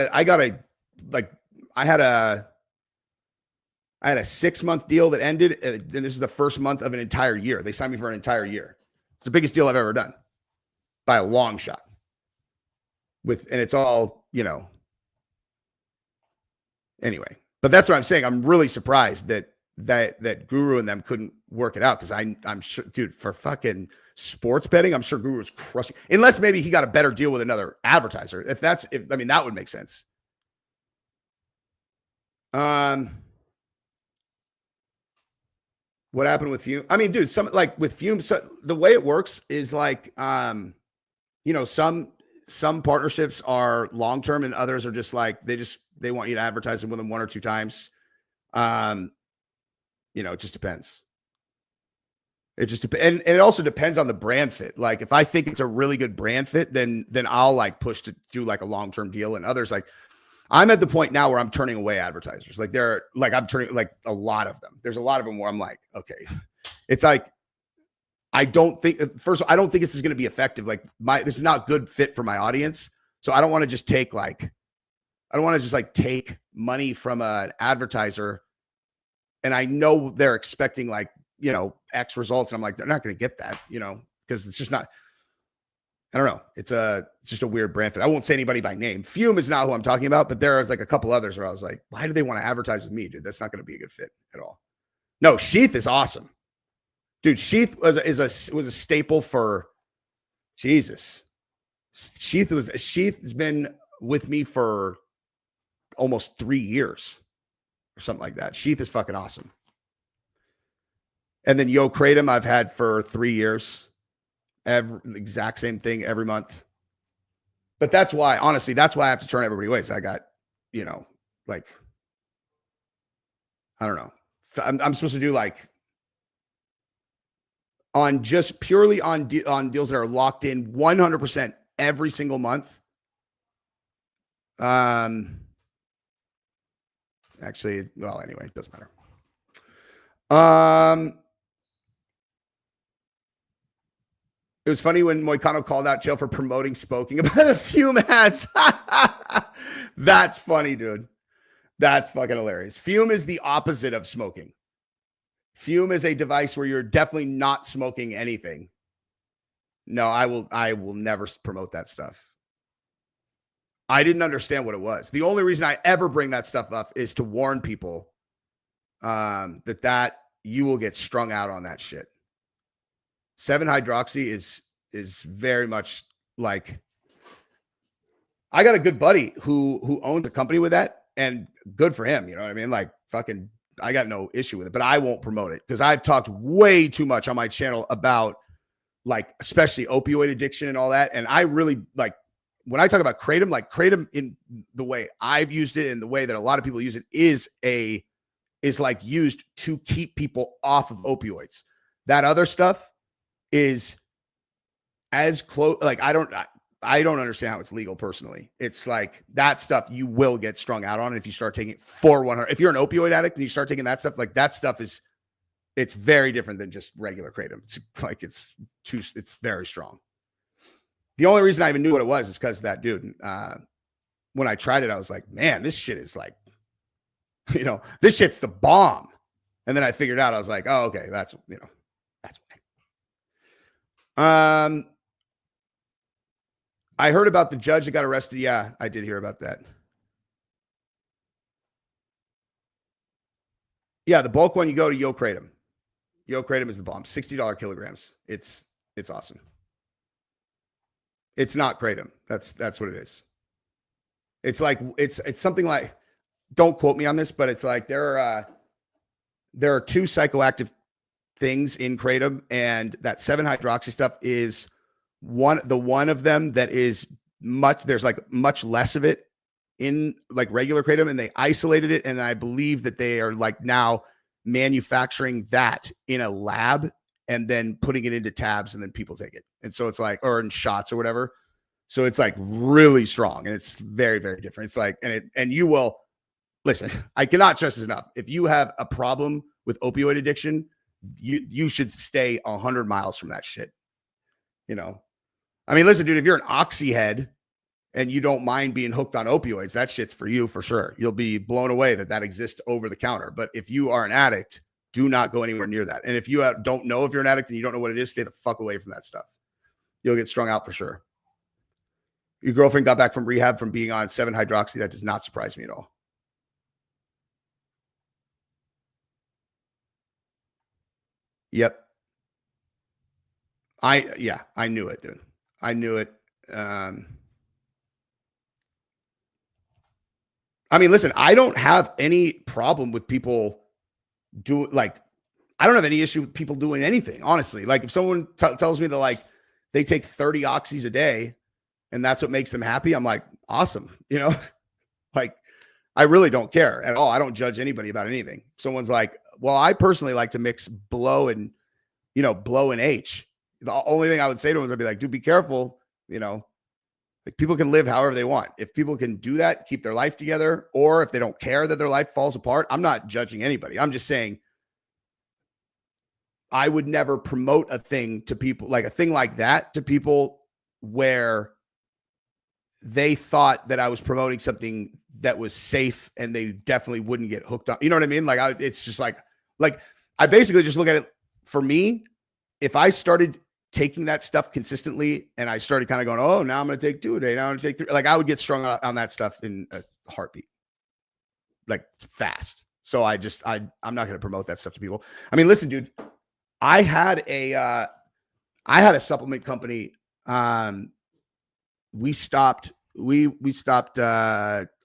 a 6-month deal that ended, and this is the first month of an entire year. They signed me for an entire year. It's the biggest deal I've ever done by a long shot. And it's all, anyway. But that's what I'm saying. I'm really surprised that Guru and them couldn't work it out, because I'm sure, dude, for fucking sports betting, I'm sure Guru's crushing. Unless maybe he got a better deal with another advertiser. That would make sense. What happened with Fume? I mean, dude, with Fume, so the way it works is like, some partnerships are long-term and others are just like, they want you to advertise them with them 1 or 2 times. It just depends. It just depends. And it also depends on the brand fit. Like if I think it's a really good brand fit, then I'll like push to do like a long-term deal. And others, like I'm at the point now where I'm turning away advertisers. Like I'm turning like a lot of them. There's a lot of them where I'm like, okay, it's like, I don't think this is going to be effective. Like this is not good fit for my audience. So I don't want to just take take money from an advertiser. And I know they're expecting like, X results. And I'm like, they're not going to get that, because it's just not, I don't know. It's just a weird brand fit. I won't say anybody by name. Fume is not who I'm talking about, but there's like a couple others where I was like, why do they want to advertise with me, dude? That's not going to be a good fit at all. No, Sheath is awesome. Dude, Sheath was a staple for Jesus. Sheath has been with me for almost 3 years or something like that. Sheath is fucking awesome. And then Yo Kratom I've had for 3 years. Exact same thing every month. But that's why I have to turn everybody away. So I got, like, I don't know. I'm supposed to do like on just purely on deals that are locked in 100% every single month. Actually, well, anyway, it doesn't matter. It was funny when Moicano called out Chael for promoting smoking about the Fume ads. That's funny, dude. That's fucking hilarious. Fume is the opposite of smoking. Fume is a device where you're definitely not smoking anything. No, I will never promote that stuff. I didn't understand what it was. The only reason I ever bring that stuff up is to warn people that you will get strung out on that shit. 7-hydroxy is very much like, I got a good buddy who owns a company with that, and good for him. You know what I mean? Like fucking, I got no issue with it, but I won't promote it because I've talked way too much on my channel about like, especially opioid addiction and all that. And I really like, when I talk about Kratom, like Kratom in the way I've used it and the way that a lot of people use it is like used to keep people off of opioids. That other stuff is as close. Like, I don't understand how it's legal personally. It's like that stuff you will get strung out on if you start taking it for 100. If you're an opioid addict and you start taking that stuff, like that stuff it's very different than just regular Kratom. It's like, it's very strong. The only reason I even knew what it was is because that dude, when I tried it, I was like, man, this shit is like, this shit's the bomb. And then I figured out, I was like, oh, okay, that's why. I heard about the judge that got arrested. Yeah, I did hear about that. Yeah, the bulk one, you go to Yo Kratom. Yo Kratom is the bomb. $60 kilograms. It's awesome. It's not Kratom. That's what it is. It's like it's something like, don't quote me on this, but it's like there are 2 psychoactive things in Kratom, and that 7-hydroxy stuff is one of them that is there's like much less of it in like regular Kratom, and they isolated it, and I believe that they are like now manufacturing that in a lab and then putting it into tabs, and then people take it. And so it's like, or in shots or whatever. So it's like really strong, and it's very, very different. It's like, and you will listen, I cannot stress this enough. If you have a problem with opioid addiction, you should stay 100 miles from that shit. I mean, listen, dude, if you're an oxy head and you don't mind being hooked on opioids, that shit's for you for sure. You'll be blown away that exists over the counter. But if you are an addict, do not go anywhere near that. And if you don't know if you're an addict and you don't know what it is, stay the fuck away from that stuff. You'll get strung out for sure. Your girlfriend got back from rehab from being on 7-hydroxy. That does not surprise me at all. Yep. I knew it, dude. I knew it. I mean, listen, I don't have any problem with people I don't have any issue with people doing anything, honestly. Like if someone tells me that like they take 30 oxys a day and that's what makes them happy, I'm like, awesome. Like I really don't care at all. I don't judge anybody about anything. Someone's like, well, I personally like to mix blow and H. The only thing I would say to them is I'd be like, dude, be careful. Like people can live however they want. If people can do that, keep their life together, or if they don't care that their life falls apart, I'm not judging anybody. I'm just saying I would never promote a thing to people, like a thing like that to people where they thought that I was promoting something that was safe and they definitely wouldn't get hooked up. You know what I mean? Like it's just like I basically just look at it for me. If I started taking that stuff consistently and I started kind of going, oh, now I'm going to take 2 a day. Now I'm going to take 3. Like I would get strung out on that stuff in a heartbeat, like fast. So I'm not going to promote that stuff to people. I mean, listen, dude, I had a supplement company. We stopped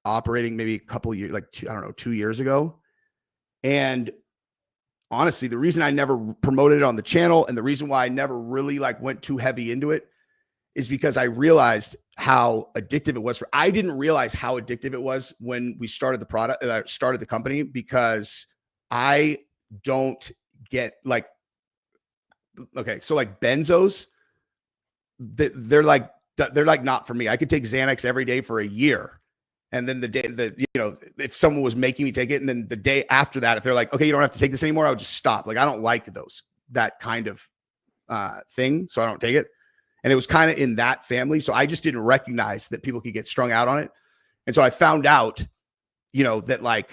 operating maybe a couple years, like 2 years ago. And honestly, the reason I never promoted it on the channel and the reason why I never really went too heavy into it is because I realized how addictive it was. I didn't realize how addictive it was when we started the company, because I don't get okay. So benzos, they're not for me. I could take Xanax every day for a year. And then the day that, if someone was making me take it, and then the day after that, if they're like, okay, you don't have to take this anymore, I would just stop. Like, I don't like that kind of thing. So I don't take it. And it was kind of in that family. So I just didn't recognize that people could get strung out on it. And so I found out, that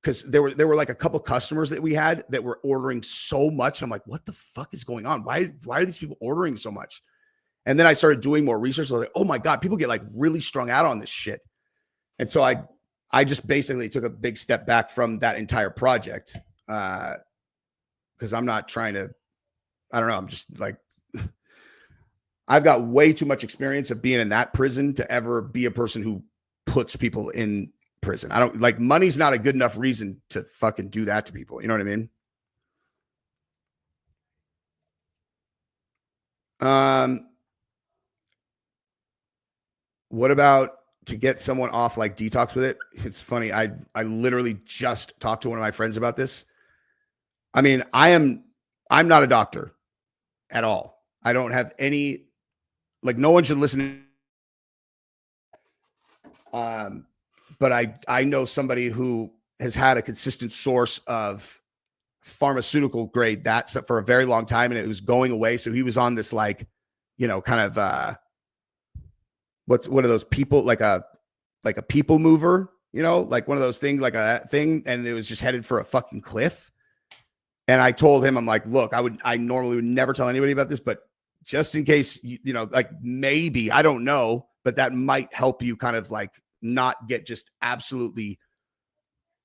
because there were a couple customers that we had that were ordering so much. I'm like, what the fuck is going on? Why are these people ordering so much? And then I started doing more research. I was like, oh my God, people get really strung out on this shit. And so I just basically took a big step back from that entire project, because I'm not trying to, I don't know. I'm just I've got way too much experience of being in that prison to ever be a person who puts people in prison. I don't money's not a good enough reason to fucking do that to people. You know what I mean? What about to get someone off detox with it? It's funny. I literally just talked to one of my friends about this. I mean, I'm not a doctor at all. I don't have any, no one should listen. But I know somebody who has had a consistent source of pharmaceutical grade that for a very long time, and it was going away. So he was on this kind of what are those people, like a people mover, like one of those things, like a thing, and it was just headed for a fucking cliff. And I told him, I'm like, look, I normally would never tell anybody about this, but just in case, like maybe, I don't know, but that might help you kind of like not get just absolutely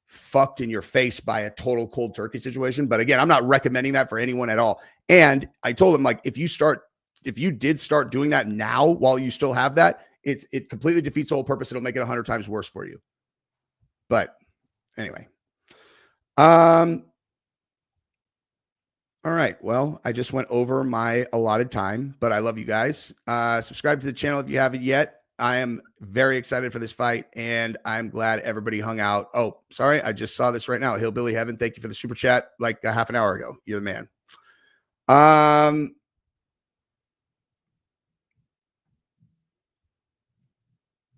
fucked in your face by a total cold turkey situation. But again, I'm not recommending that for anyone at all. And I told him, like, if you did start doing that now while you still have that, it completely defeats the whole purpose. It'll make it 100 times worse for you. But anyway, all right. Well, I just went over my allotted time, but I love you guys. Subscribe to the channel if you haven't yet. I am very excited for this fight, and I'm glad everybody hung out. Oh, sorry. I just saw this right now. Hillbilly Heaven, thank you for the super chat like a half an hour ago. You're the man.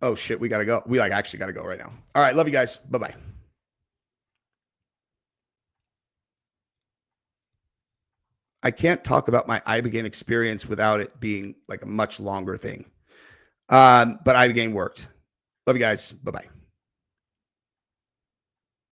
Oh, shit. We got to go. We actually got to go right now. All right. Love you guys. Bye-bye. I can't talk about my ibogaine experience without it being like a much longer thing. But ibogaine worked. Love you guys. Bye-bye.